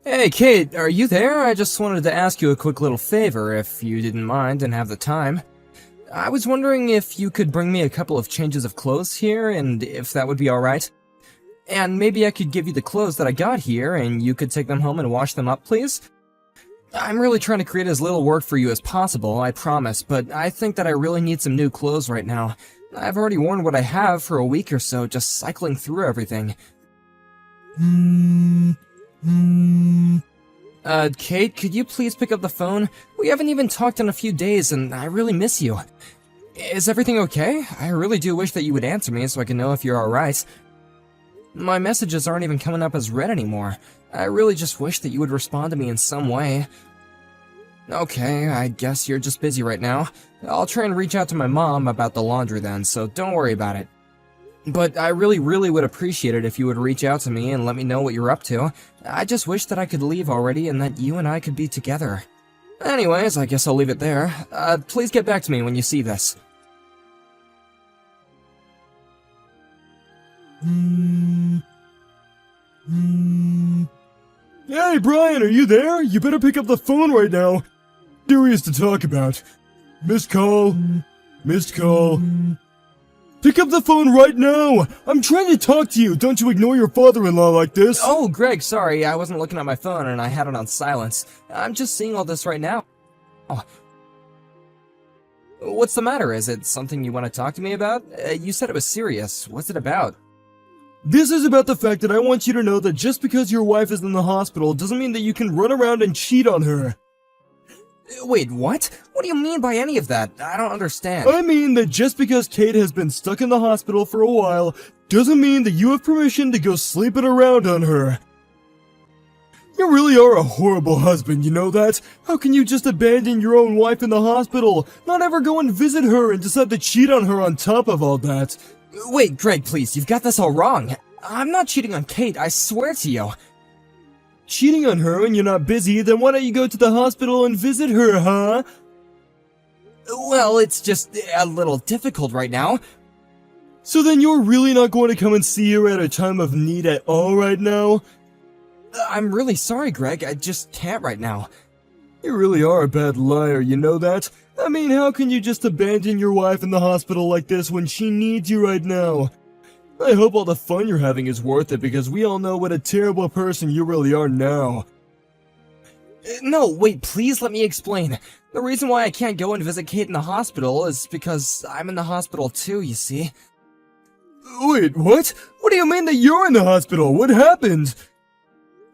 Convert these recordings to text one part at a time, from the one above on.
Hey, Kate, are you there? I just wanted to ask you a quick little favor, if you didn't mind and have the time. I was wondering if you could bring me a couple of changes of clothes here, and if that would be alright. And maybe I could give you the clothes that I got here, and you could take them home and wash them up, please? I'm really trying to create as little work for you as possible, I promise, but I think that I really need some new clothes right now. I've already worn what I have for a week or so, just cycling through everything. Kate, could you please pick up the phone? We haven't even talked in a few days, and I really miss you. Is everything okay? I really do wish that you would answer me so I can know if you're alright. My messages aren't even coming up as read anymore. I really just wish that you would respond to me in some way. Okay, I guess you're just busy right now. I'll try and reach out to my mom about the laundry then, so don't worry about it. But I really would appreciate it if you would reach out to me and let me know what you're up to. I just wish that I could leave already and that you and I could be together. Anyways, I guess I'll leave it there. Please get back to me when you see this. Hey, Brian, are you there? You better pick up the phone right now. Serious to talk about. Missed call. Missed call. Pick up the phone right now! I'm trying to talk to you! Don't you ignore your father-in-law like this! Oh, Greg, sorry, I wasn't looking at my phone and I had it on silence. I'm just seeing all this right now. Oh. What's the matter? Is it something you want to talk to me about? You said it was serious. What's it about? This is about the fact that I want you to know that just because your wife is in the hospital doesn't mean that you can run around and cheat on her. Wait, what? What do you mean by any of that? I don't understand. I mean that just because Kate has been stuck in the hospital for a while doesn't mean that you have permission to go sleeping around on her. You really are a horrible husband, you know that? How can you just abandon your own wife in the hospital, not ever go and visit her and decide to cheat on her on top of all that? Wait, Greg, please, you've got this all wrong. I'm not cheating on Kate, I swear to you. Cheating on her when you're not busy, then why don't you go to the hospital and visit her, huh? Well, it's just a little difficult right now. So then you're really not going to come and see her at a time of need at all right now? I'm really sorry, Greg, I just can't right now. You really are a bad liar, you know that? I mean, how can you just abandon your wife in the hospital like this when she needs you right now? I hope all the fun you're having is worth it because we all know what a terrible person you really are now. No, wait, please let me explain. The reason why I can't go and visit Kate in the hospital is because I'm in the hospital too, you see. Wait, what? What do you mean that you're in the hospital? What happened?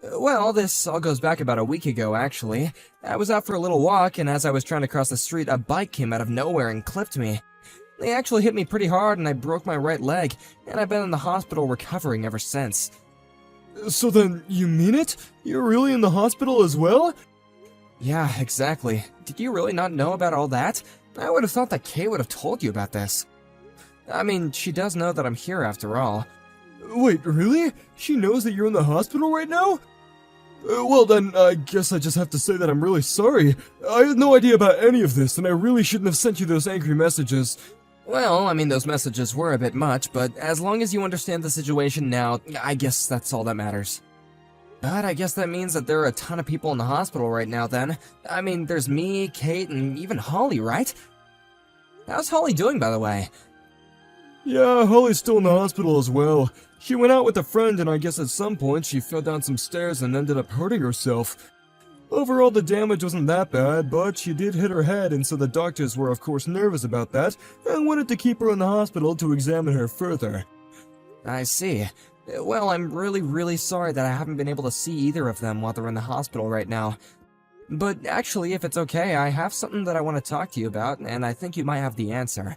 Well, this all goes back about a week ago, actually. I was out for a little walk, and as I was trying to cross the street, a bike came out of nowhere and clipped me. They actually hit me pretty hard, and I broke my right leg, and I've been in the hospital recovering ever since. So then, you mean it? You're really in the hospital as well? Yeah, exactly. Did you really not know about all that? I would have thought that Kay would have told you about this. I mean, she does know that I'm here after all. Wait, really? She knows that you're in the hospital right now? Well then, I guess I just have to say that I'm really sorry. I had no idea about any of this, and I really shouldn't have sent you those angry messages. Well, I mean, those messages were a bit much, but as long as you understand the situation now, I guess that's all that matters. But I guess that means that there are a ton of people in the hospital right now then. I mean, there's me, Kate, and even Holly, right? How's Holly doing, by the way? Yeah, Holly's still in the hospital as well. She went out with a friend and I guess at some point she fell down some stairs and ended up hurting herself. Overall, the damage wasn't that bad, but she did hit her head, and so the doctors were of course nervous about that and wanted to keep her in the hospital to examine her further. I see. Well, I'm really sorry that I haven't been able to see either of them while they're in the hospital right now. But actually, if it's okay, I have something that I want to talk to you about, and I think you might have the answer.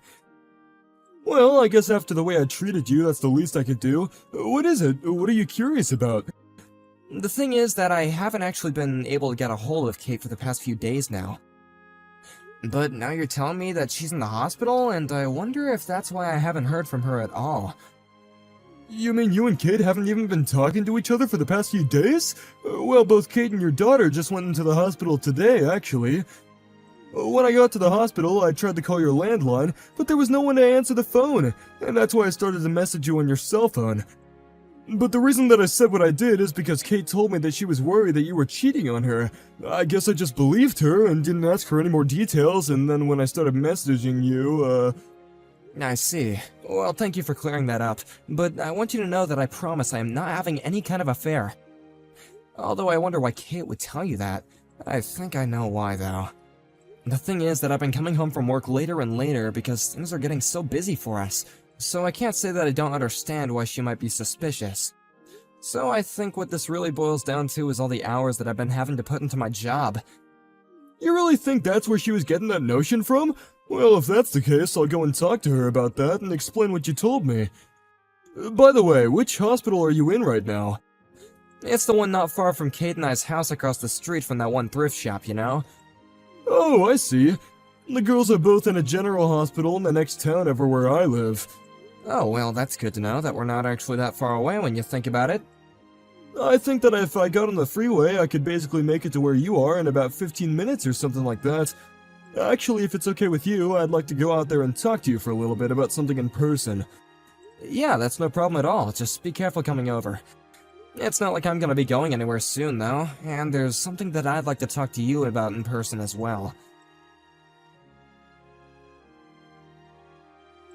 Well, I guess after the way I treated you, that's the least I could do. What is it? What are you curious about? The thing is that I haven't actually been able to get a hold of Kate for the past few days now. But now you're telling me that she's in the hospital, and I wonder if that's why I haven't heard from her at all. You mean you and Kate haven't even been talking to each other for the past few days? Well, both Kate and your daughter just went into the hospital today, actually. When I got to the hospital, I tried to call your landline, but there was no one to answer the phone, and that's why I started to message you on your cell phone. But the reason that I said what I did is because Kate told me that she was worried that you were cheating on her. I guess I just believed her and didn't ask for any more details, and then when I started messaging you, I see. Well, thank you for clearing that up, but I want you to know that I promise I am not having any kind of affair. Although I wonder why Kate would tell you that. I think I know why, though. The thing is that I've been coming home from work later and later because things are getting so busy for us, so I can't say that I don't understand why she might be suspicious. So I think what this really boils down to is all the hours that I've been having to put into my job. You really think that's where she was getting that notion from? Well, if that's the case, I'll go and talk to her about that and explain what you told me. By the way, which hospital are you in right now? It's the one not far from Kate and I's house across the street from that one thrift shop, you know? Oh, I see. The girls are both in a general hospital in the next town over where I live. Oh, well, that's good to know that we're not actually that far away when you think about it. I think that if I got on the freeway, I could basically make it to where you are in about 15 minutes or something like that. Actually, if it's okay with you, I'd like to go out there and talk to you for a little bit about something in person. Yeah, that's no problem at all. Just be careful coming over. It's not like I'm gonna be going anywhere soon, though, and there's something that I'd like to talk to you about in person as well.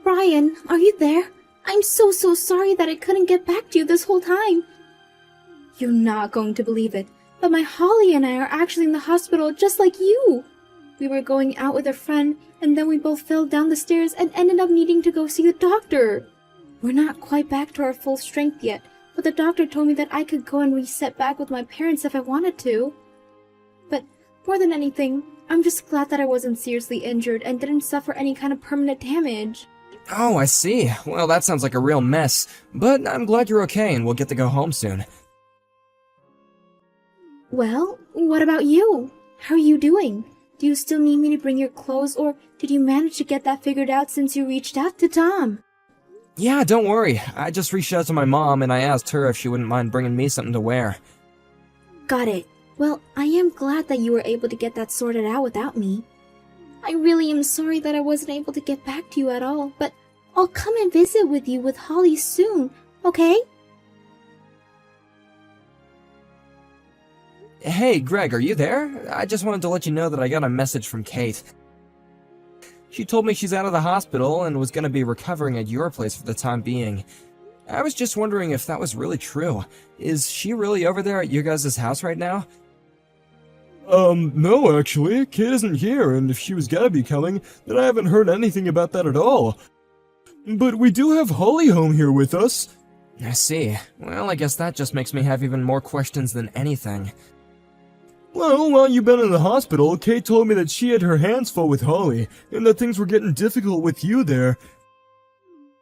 Ryan, are you there? I'm so sorry that I couldn't get back to you this whole time. You're not going to believe it, but my Holly and I are actually in the hospital just like you. We were going out with a friend, and then we both fell down the stairs and ended up needing to go see the doctor. We're not quite back to our full strength yet, but the doctor told me that I could go and reset back with my parents if I wanted to. But more than anything, I'm just glad that I wasn't seriously injured and didn't suffer any kind of permanent damage. Oh, I see. Well, that sounds like a real mess, but I'm glad you're okay and we'll get to go home soon. Well, what about you? How are you doing? Do you still need me to bring your clothes, or did you manage to get that figured out since you reached out to Tom? Yeah, don't worry. I just reached out to my mom and I asked her if she wouldn't mind bringing me something to wear. Got it. Well, I am glad that you were able to get that sorted out without me. I really am sorry that I wasn't able to get back to you at all, but I'll come and visit with you with Holly soon, okay? Hey, Greg, are you there? I just wanted to let you know that I got a message from Kate. She told me she's out of the hospital and was gonna be recovering at your place for the time being. I was just wondering if that was really true. Is she really over there at your guys' house right now? No, actually. Kate isn't here, and if she was gonna be coming, then I haven't heard anything about that at all. But we do have Holly home here with us. I see. Well, I guess that just makes me have even more questions than anything. Well, while you've been in the hospital, Kate told me that she had her hands full with Holly, and that things were getting difficult with you there.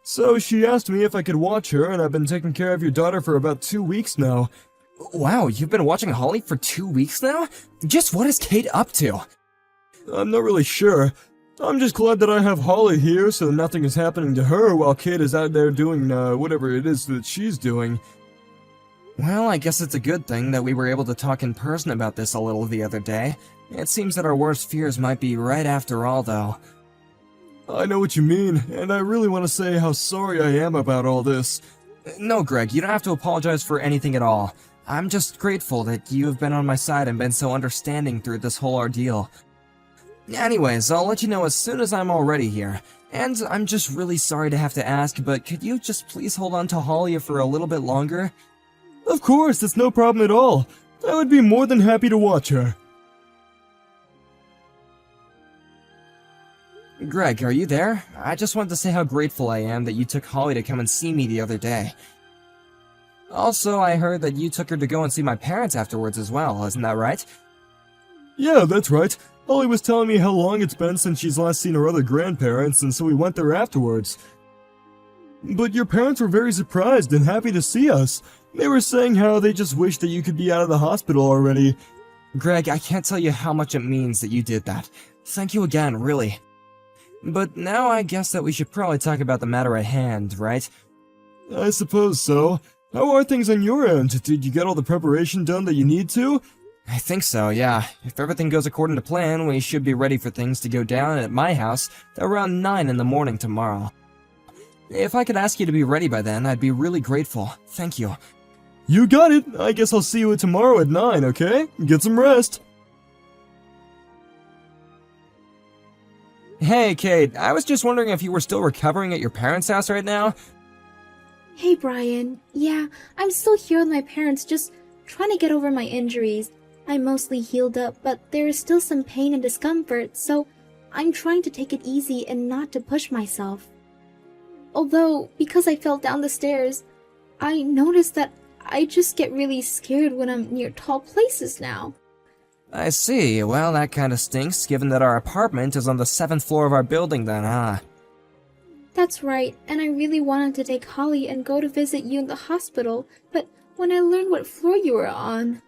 So she asked me if I could watch her, and I've been taking care of your daughter for about 2 weeks now. Wow, you've been watching Holly for 2 weeks now? Just what is Kate up to? I'm not really sure. I'm just glad that I have Holly here so nothing is happening to her while Kate is out there doing, whatever it is that she's doing. Well, I guess it's a good thing that we were able to talk in person about this a little the other day. It seems that our worst fears might be right after all, though. I know what you mean, and I really want to say how sorry I am about all this. No, Greg, you don't have to apologize for anything at all. I'm just grateful that you have been on my side and been so understanding through this whole ordeal. Anyways, I'll let you know as soon as I'm all ready here. And I'm just really sorry to have to ask, but could you just please hold on to Holly for a little bit longer? Of course, it's no problem at all. I would be more than happy to watch her. Greg, are you there? I just wanted to say how grateful I am that you took Holly to come and see me the other day. Also, I heard that you took her to go and see my parents afterwards as well, isn't that right? Yeah, that's right. Holly was telling me how long it's been since she's last seen her other grandparents, and so we went there afterwards. But your parents were very surprised and happy to see us. They were saying how they just wished that you could be out of the hospital already. Greg, I can't tell you how much it means that you did that. Thank you again, really. But now I guess that we should probably talk about the matter at hand, right? I suppose so. How are things on your end? Did you get all the preparation done that you need to? I think so, yeah. If everything goes according to plan, we should be ready for things to go down at my house around 9 in the morning tomorrow. If I could ask you to be ready by then, I'd be really grateful. Thank you. You got it. I guess I'll see you tomorrow at 9, okay? Get some rest. Hey, Kate, I was just wondering if you were still recovering at your parents' house right now? Hey, Brian. Yeah, I'm still here with my parents, just trying to get over my injuries. I'm mostly healed up, but there is still some pain and discomfort, so I'm trying to take it easy and not to push myself. Although, because I fell down the stairs, I noticed that I just get really scared when I'm near tall places now. I see. Well, that kinda stinks, given that our apartment is on the 7th floor of our building then, huh? That's right, and I really wanted to take Holly and go to visit you in the hospital, but when I learned what floor you were on...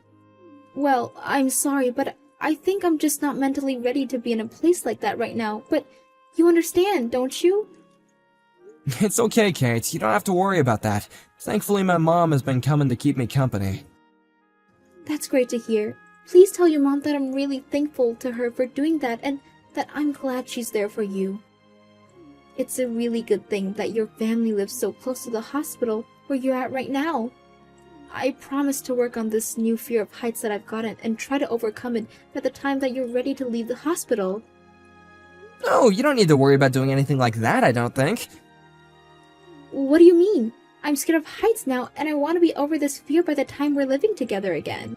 Well, I'm sorry, but I think I'm just not mentally ready to be in a place like that right now, but you understand, don't you? It's okay, Kate. You don't have to worry about that. Thankfully, my mom has been coming to keep me company. That's great to hear. Please tell your mom that I'm really thankful to her for doing that and that I'm glad she's there for you. It's a really good thing that your family lives so close to the hospital where you're at right now. I promise to work on this new fear of heights that I've gotten and try to overcome it by the time that you're ready to leave the hospital. No, you don't need to worry about doing anything like that, I don't think. What do you mean? I'm scared of heights now and I want to be over this fear by the time we're living together again.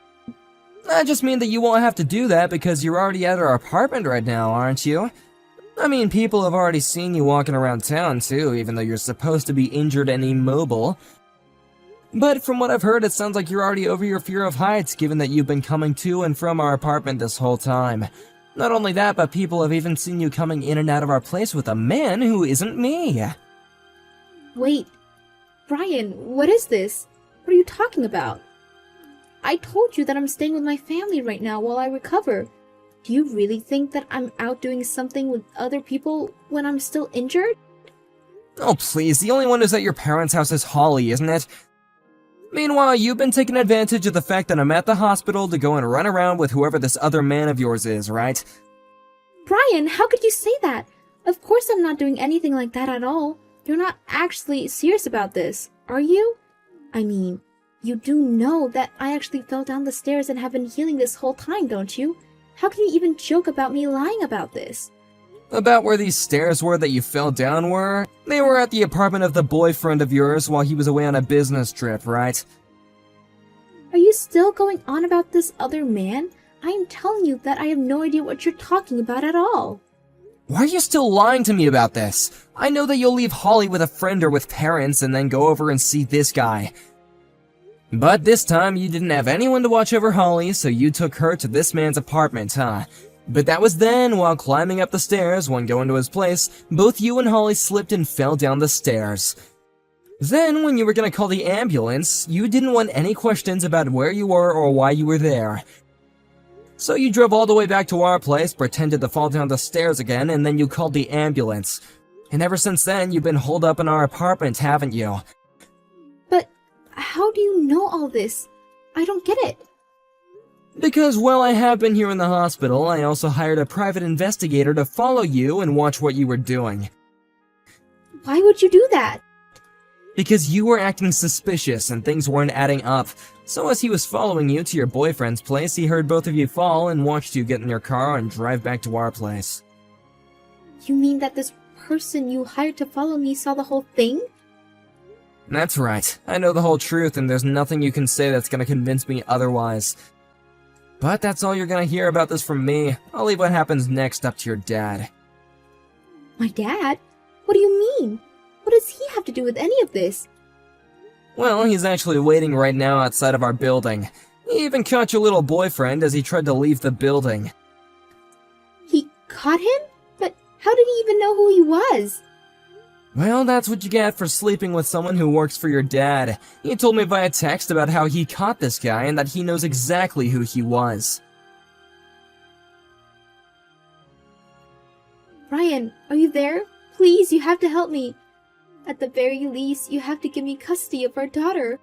I just mean that you won't have to do that because you're already at our apartment right now, aren't you? I mean, people have already seen you walking around town too, even though you're supposed to be injured and immobile. But from what I've heard, it sounds like you're already over your fear of heights, given that you've been coming to and from our apartment this whole time. Not only that, but people have even seen you coming in and out of our place with a man who isn't me. Wait, Brian, what is this? What are you talking about? I told you that I'm staying with my family right now while I recover. Do you really think that I'm out doing something with other people when I'm still injured? Oh please, the only one who's at your parents' house is Holly, isn't it? Meanwhile, you've been taking advantage of the fact that I'm at the hospital to go and run around with whoever this other man of yours is, right? Brian, how could you say that? Of course I'm not doing anything like that at all. You're not actually serious about this, are you? I mean, you do know that I actually fell down the stairs and have been healing this whole time, don't you? How can you even joke about me lying about this? About where these stairs were that you fell down were? They were at the apartment of the boyfriend of yours while he was away on a business trip, right? Are you still going on about this other man? I am telling you that I have no idea what you're talking about at all. Why are you still lying to me about this? I know that you'll leave Holly with a friend or with parents and then go over and see this guy. But this time you didn't have anyone to watch over Holly, so you took her to this man's apartment, huh? But that was then, while climbing up the stairs, when going to his place, both you and Holly slipped and fell down the stairs. Then, when you were gonna call the ambulance, you didn't want any questions about where you were or why you were there. So you drove all the way back to our place, pretended to fall down the stairs again, and then you called the ambulance. And ever since then, you've been holed up in our apartment, haven't you? But how do you know all this? I don't get it. Because while I have been here in the hospital, I also hired a private investigator to follow you and watch what you were doing. Why would you do that? Because you were acting suspicious and things weren't adding up. So as he was following you to your boyfriend's place, he heard both of you fall and watched you get in your car and drive back to our place. You mean that this person you hired to follow me saw the whole thing? That's right. I know the whole truth and there's nothing you can say that's gonna convince me otherwise. But that's all you're gonna hear about this from me. I'll leave what happens next up to your dad. My dad? What do you mean? What does he have to do with any of this? Well, he's actually waiting right now outside of our building. He even caught your little boyfriend as he tried to leave the building. He caught him? But how did he even know who he was? Well, that's what you get for sleeping with someone who works for your dad. He told me via text about how he caught this guy and that he knows exactly who he was. Ryan, are you there? Please, you have to help me. At the very least, you have to give me custody of our daughter.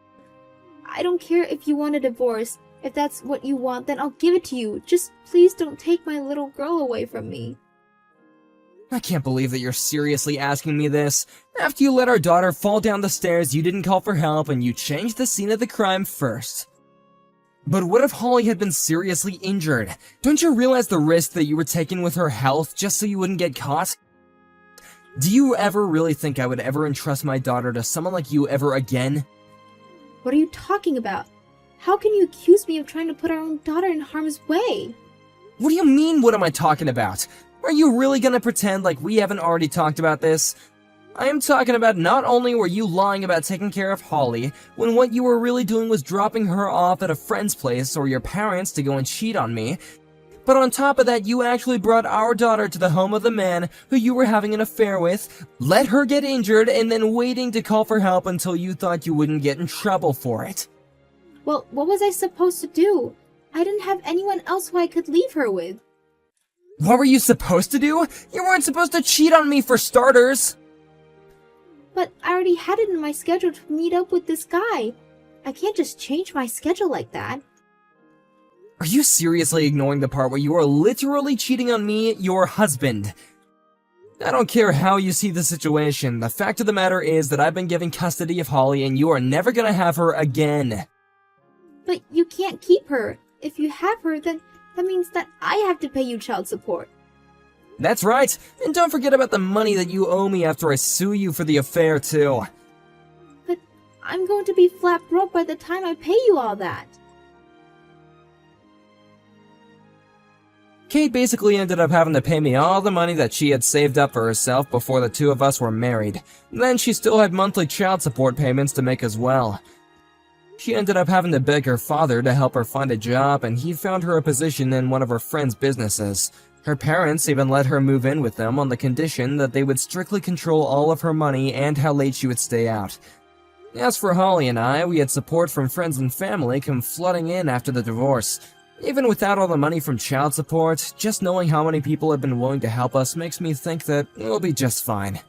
I don't care if you want a divorce. If that's what you want, then I'll give it to you. Just please don't take my little girl away from me. I can't believe that you're seriously asking me this. After you let our daughter fall down the stairs, you didn't call for help and you changed the scene of the crime first. But what if Holly had been seriously injured? Don't you realize the risk that you were taking with her health just so you wouldn't get caught? Do you ever really think I would ever entrust my daughter to someone like you ever again? What are you talking about? How can you accuse me of trying to put our own daughter in harm's way? What do you mean, what am I talking about? Are you really gonna pretend like we haven't already talked about this? I am talking about not only were you lying about taking care of Holly, when what you were really doing was dropping her off at a friend's place or your parents to go and cheat on me, but on top of that, you actually brought our daughter to the home of the man who you were having an affair with, let her get injured, and then waiting to call for help until you thought you wouldn't get in trouble for it. Well, what was I supposed to do? I didn't have anyone else who I could leave her with. What were you supposed to do? You weren't supposed to cheat on me for starters! But I already had it in my schedule to meet up with this guy. I can't just change my schedule like that. Are you seriously ignoring the part where you are literally cheating on me, your husband? I don't care how you see the situation, the fact of the matter is that I've been given custody of Holly and you are never gonna have her again. But you can't keep her. If you have her, then that means that I have to pay you child support. That's right, and don't forget about the money that you owe me after I sue you for the affair too. But I'm going to be flat broke by the time I pay you all that. Kate basically ended up having to pay me all the money that she had saved up for herself before the two of us were married. Then she still had monthly child support payments to make as well. She ended up having to beg her father to help her find a job, and he found her a position in one of her friend's businesses. Her parents even let her move in with them on the condition that they would strictly control all of her money and how late she would stay out. As for Holly and I, we had support from friends and family come flooding in after the divorce. Even without all the money from child support, just knowing how many people have been willing to help us makes me think that we'll be just fine.